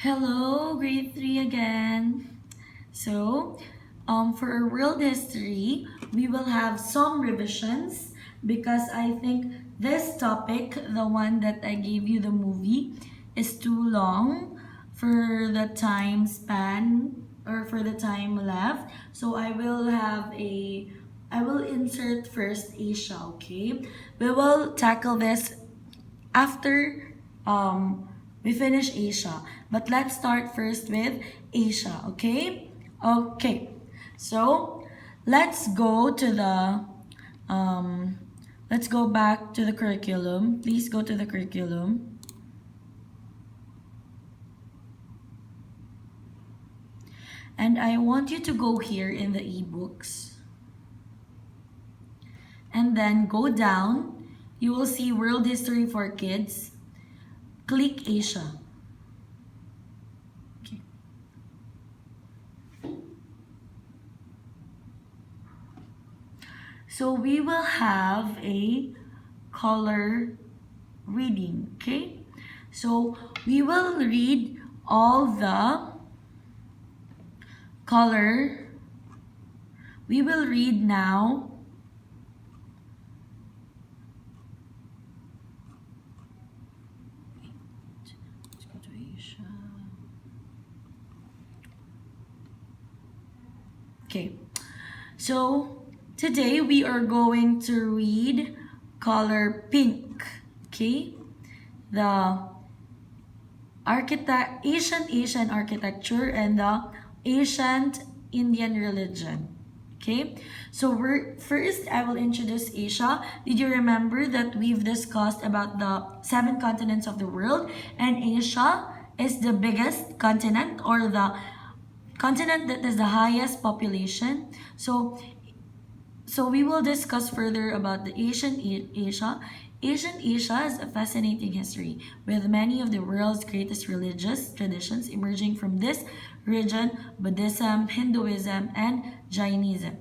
Hello, grade 3 again. So, for our world history, we will have some revisions because I think this topic, the one that I gave you the movie, is too long for the time span or for the time left. So I will insert first Asia, okay? We will tackle this after we finish Asia. But let's start first with Asia, okay? Okay. So let's go to the let's go back to the curriculum. Please go to the curriculum. And I want you to go here in the ebooks. And then go down. You will see World History for Kids. Click Asia. Okay. So we will have a color reading, okay? So we will read all the color. We will read now let's go to Asia. Okay, so today we are going to read color pink, okay? The Asian architecture and the ancient Indian religion. Okay, so first I will introduce Asia. Did you remember that we've discussed about the 7 continents of the world, and Asia is the biggest continent or the continent that has the highest population. So we will discuss further about the Asia. Asian Asia has a fascinating history, with many of the world's greatest religious traditions emerging from this region: Buddhism, Hinduism, and Jainism.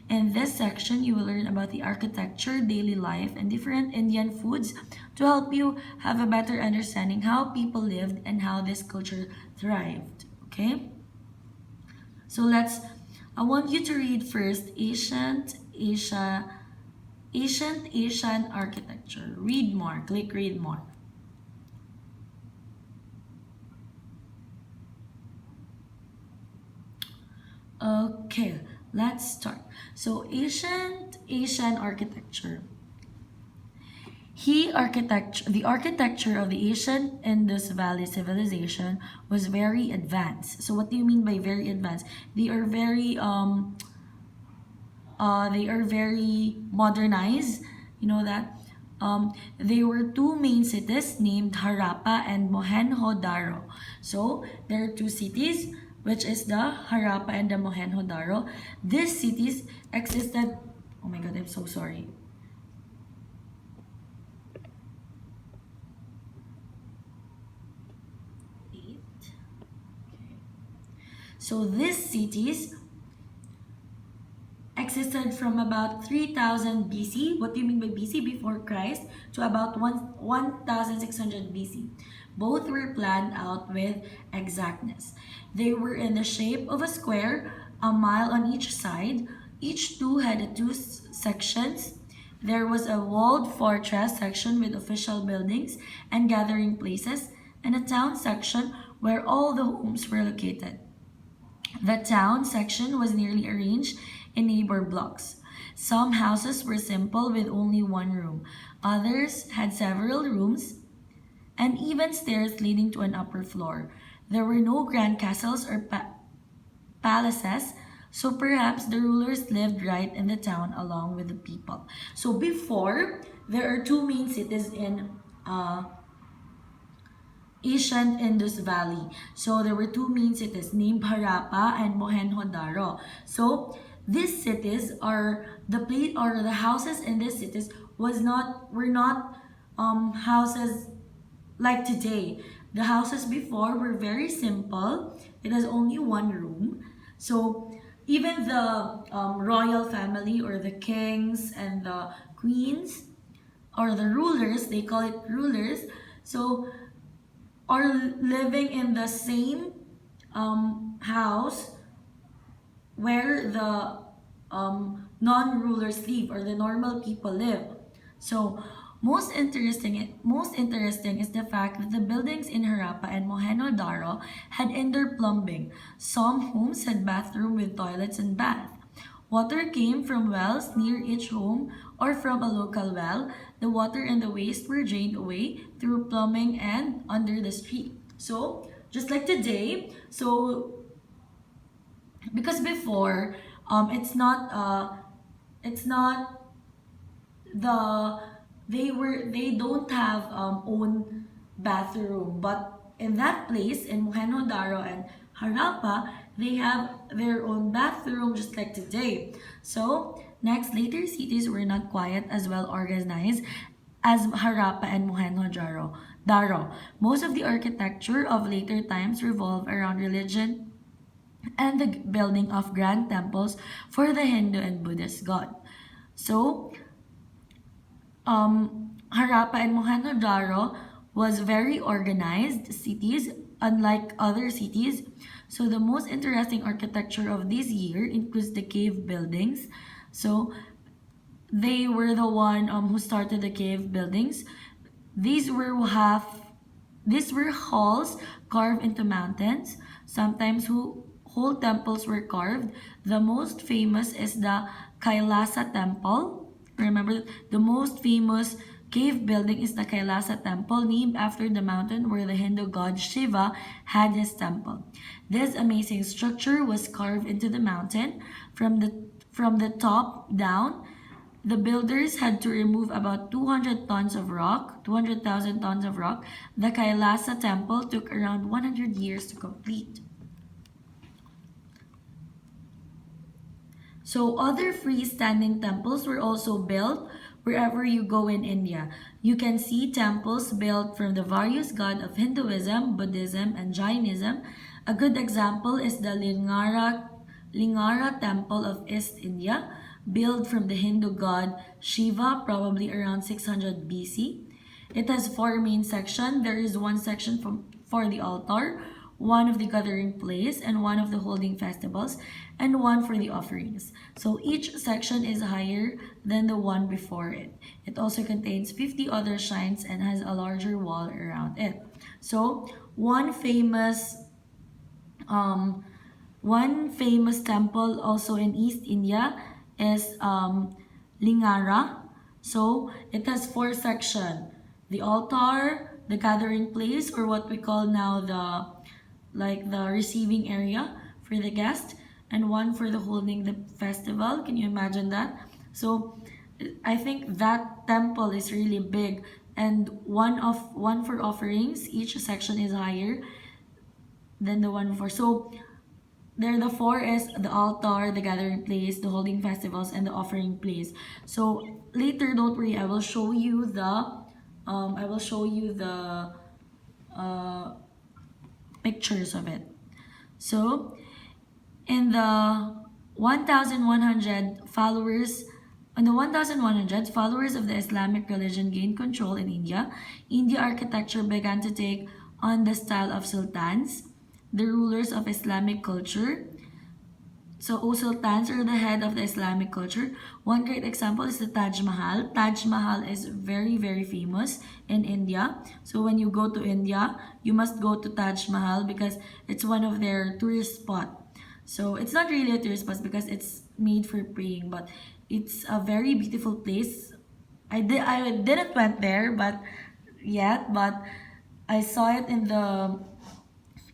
In this section, you will learn about the architecture, daily life, and different Indian foods to help you have a better understanding how people lived and how this culture thrived. Okay? So I want you to read first Ancient Asian architecture. Read more. Click read more. Okay, let's start. So ancient Asian architecture. The architecture of the ancient Indus Valley civilization was very advanced. So what do you mean by very advanced? They are very modernized. You know that? There were two main cities named Harappa and Mohenjo-Daro. So there are two cities, which is the Harappa and the Mohenjo-Daro. These cities existed. Oh my God, I'm so sorry. So these cities existed from about 3000 BC. What do you mean by BC? Before Christ, to about 1600 BC. Both were planned out with exactness. They were in the shape of a square, a mile on each side. Each two had two sections. There was a walled fortress section with official buildings and gathering places, and a town section where all the homes were located. The town section was nearly arranged in neighbor blocks. Some houses were simple with only one room. Others had several rooms and even stairs leading to an upper floor. There were no grand castles or palaces, so perhaps the rulers lived right in the town along with the people. So before, there are two main cities in ancient Indus Valley. So there were two main cities named Harappa and Mohenjo-Daro. So these cities are the houses in these cities were not houses like today. The houses before were very simple. It has only one room. So even the royal family or the kings and the queens or the rulers, they call it rulers. So are living in the same house where the non-rulers live, or the normal people live. So most interesting is the fact that the buildings in Harappa and Mohenjo-daro had indoor plumbing. Some homes had bathroom with toilets and bath. Water came from wells near each home or from a local well. The water and the waste were drained away through plumbing and under the street. So just like today, so because before, it's not the they don't have own bathroom, but in that place in Mohenjo-daro and Harappa, they have their own bathroom just like today. So next, later cities were not quite as well organized as Harappa and Mohenjo-daro. Most of the architecture of later times revolved around religion and the building of grand temples for the Hindu and Buddhist god. So, Harappa and Mohenjo-daro was very organized cities, unlike other cities. So the most interesting architecture of this year includes the cave buildings. So they were the one who started the cave buildings. These were halls carved into mountains. Sometimes whole temples were carved. The most famous is the Kailasa Temple. Remember, the most famous cave building is the Kailasa Temple, named after the mountain where the Hindu god Shiva had his temple. This amazing structure was carved into the mountain from the top down. The builders had to remove about 200 tons of rock, 200,000 tons of rock. The Kailasa Temple took around 100 years to complete. So other freestanding temples were also built wherever you go in India. You can see temples built from the various gods of Hinduism, Buddhism, and Jainism. A good example is the Lingara Temple of East India, built from the Hindu god Shiva, probably around 600 BC. It has four main sections. There is one section for the altar, one of the gathering place, and one of the holding festivals, and one for the offerings. So each section is higher than the one before it. It also contains 50 other shrines and has a larger wall around it. So one famous temple also in East India is Lingara. So it has four sections: the altar, the gathering place, or what we call now the receiving area for the guest, and one for the holding the festival. Can you imagine that? So I think that temple is really big, and one for offerings. Each section is higher than the one before. So there, the four is the altar, the gathering place, the holding festivals, and the offering place. So later, don't worry, I will show you the pictures of it. So in the 1100 followers on the 1100s, followers of the Islamic religion gained control in India. India architecture began to take on the style of sultans, the rulers of Islamic culture. So sultans are the head of the Islamic culture. One great example is the Taj Mahal. Taj Mahal is very, very famous in India. So when you go to India, you must go to Taj Mahal because it's one of their tourist spot. So it's not really a tourist spot because it's made for praying, but it's a very beautiful place. I didn't went there but I saw it in the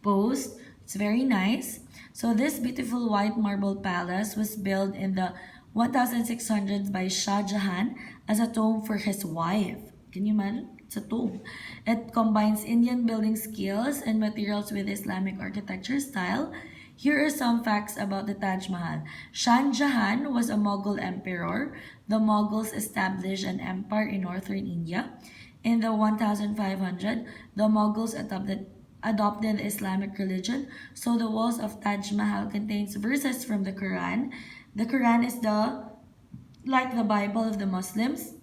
post. It's very nice. So this beautiful white marble palace was built in the 1600s by Shah Jahan as a tomb for his wife. Can you imagine? It's a tomb. It combines Indian building skills and materials with Islamic architecture style. Here are some facts about the Taj Mahal. Shah Jahan was a Mughal emperor. The Mughals established an empire in northern India. In the 1500, the Mughals adopted the Islamic religion. So the walls of Taj Mahal contains verses from the Quran. The Quran is like the Bible of the Muslims.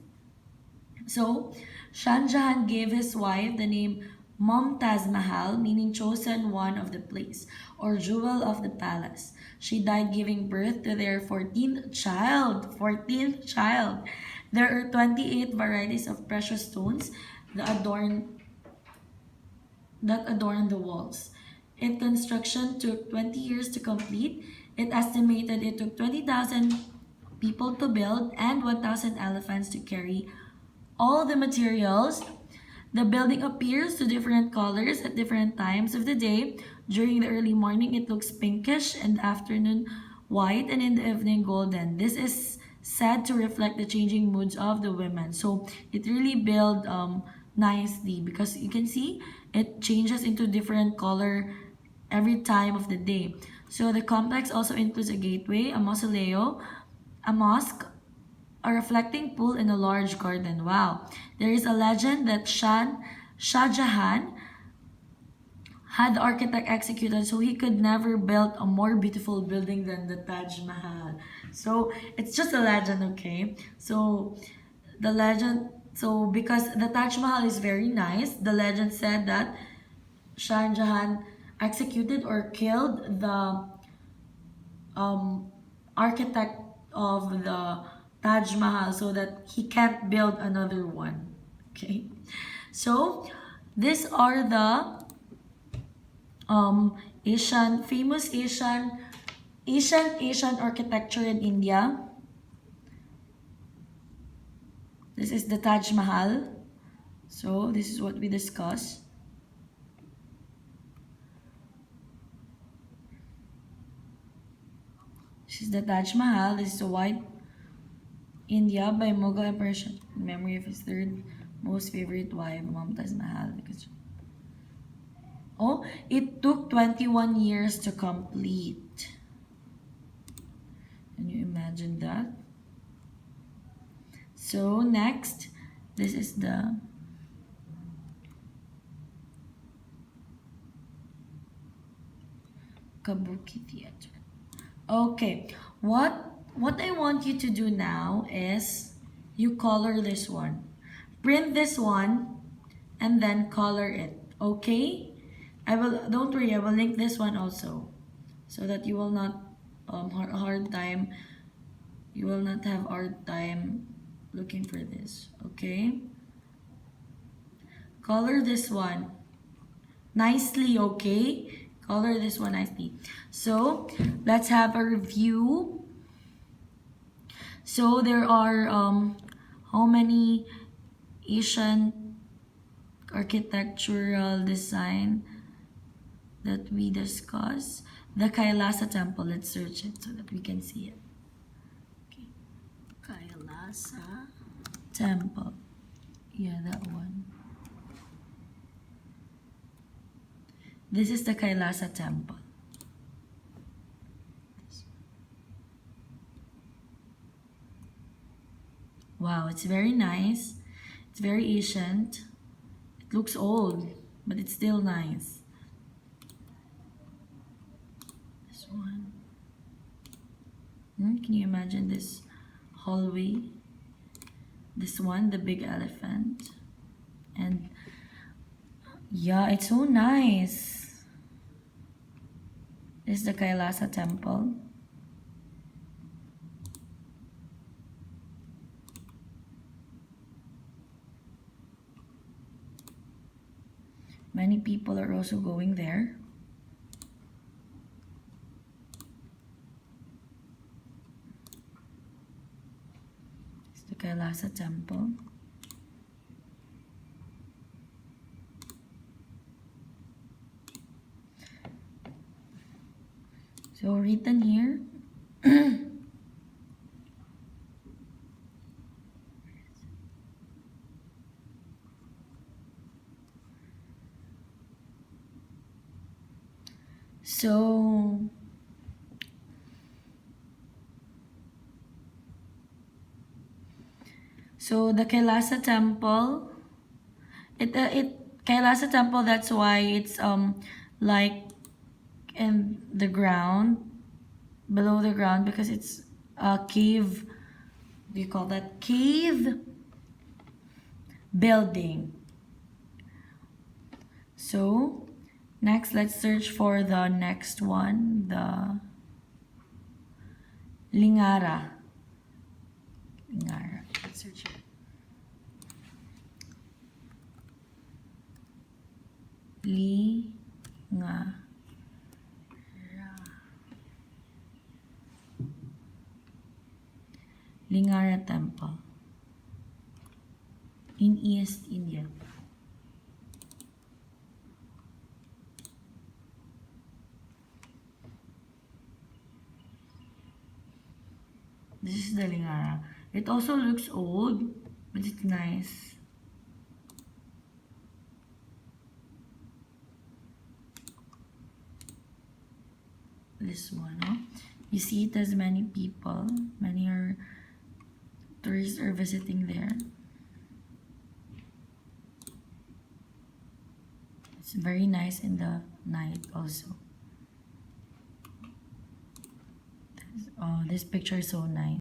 So Shah Jahan gave his wife the name Mumtaz Mahal, meaning chosen one of the place, or jewel of the palace. She died giving birth to their 14th child. 14th child. There are 28 varieties of precious stones that adorn the walls. Its construction took 20 years to complete. It estimated it took 20,000 people to build and 1,000 elephants to carry all the materials. The building appears to different colors at different times of the day. During the early morning, it looks pinkish, in the afternoon, white, and in the evening, golden. This is said to reflect the changing moods of the women. So it really built nicely because you can see it changes into different color every time of the day. So the complex also includes a gateway, a mausoleo, a mosque, a reflecting pool, and a large garden. Wow. There is a legend that Shah Jahan had the architect executed so he could never build a more beautiful building than the Taj Mahal. So it's just a legend, okay? So the legend, so because the Taj Mahal is very nice, the legend said that Shah Jahan executed or killed the architect of the Taj Mahal so that he can't build another one. Okay, so these are the famous Asian architecture in India. This is the Taj Mahal. So this is what we discussed. This is the Taj Mahal. This is the White India by Mughal Emperor in memory of his third most favorite wife, Mumtaz Mahal. Oh, it took 21 years to complete. Can you imagine that? So next, this is the Kabuki Theater. Okay, what I want you to do now is you color this one. Print this one and then color it. Okay? Don't worry, I will link this one also so that you will not hard time. You will not have hard time looking for this. Okay? Color this one nicely, okay? Color this one nicely. So let's have a review. So there are how many Asian architectural design that we discuss? The Kailasa Temple. Let's search it so that we can see it. Okay. Kailasa Temple. Yeah, that one. This is the Kailasa Temple. Wow, it's very nice. It's very ancient. It looks old, but it's still nice. This one. Can you imagine this hallway? This one, the big elephant. And yeah, it's so nice. This is the Kailasa Temple. Many people are also going there. It's the Kailasa Temple. So written here. So the Kailasa Temple, Kailasa Temple. That's why it's like in the ground, below the ground, because it's a cave. Do you call that cave building? So, next, let's search for the next one, the Lingara. Lingara. Let's search it. Lingara. Lingara Temple in East India. This is the Lingara. It also looks old, but it's nice. This one, no? You see it has many people. Many tourists are visiting there. It's very nice in the night also. Oh, this picture is so nice.